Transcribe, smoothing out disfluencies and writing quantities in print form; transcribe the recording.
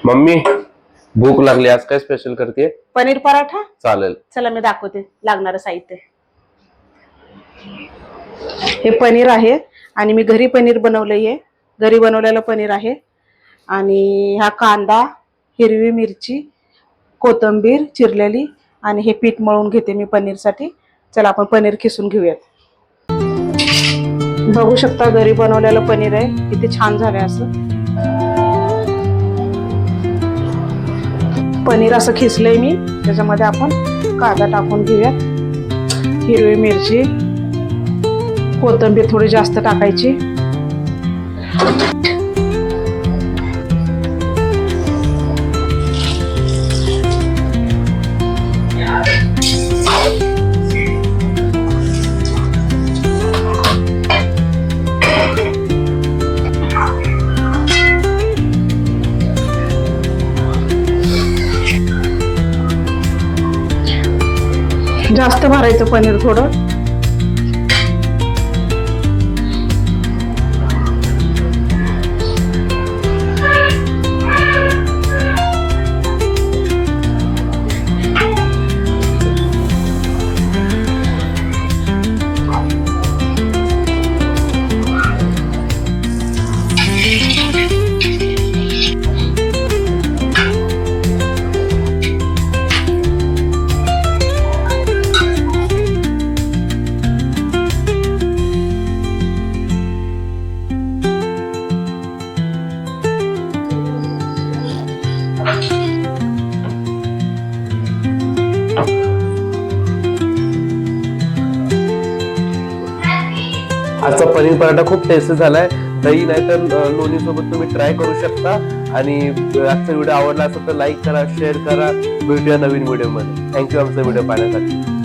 Mummy भूक लागली, आज काय स्पेशल करते? पनीर पराठा. चालेल, चला मी दाखवते लागणारं साहित्य. हे पनीर आहे आणि मी घरी पनीर बनवलंय, घरी बनवलेलं पनीर आहे. आणि हा कांदा, हिरवी मिरची, कोथिंबीर चिरलेली आणि हे पीठ मळून घेते मी पनीरसाठी. चला आपण पनीर खिसून घेऊयात. बघू शकता घरी बनवलेलं पनीर आहे, किती छान झालंय. असं पनीर असं खिसलंय मी. त्याच्यामध्ये आपण कांदा टाकून घेऊयात, हिरवी मिरची, कोथिंबीर थोडी जास्त टाकायची. जास्त भरायचं पनीर थोडं. आजचा पनीर पराठा खूप टेस्टी झालाय. दही नाही तर लोणी सोबत तुम्ही ट्राय करू शकता. आणि आजचा व्हिडिओ आवडला असेल तर लाईक करा, शेअर करा. भेटूया नवीन व्हिडिओ मध्ये. थँक्यू आमचा व्हिडिओ पाहण्यासाठी.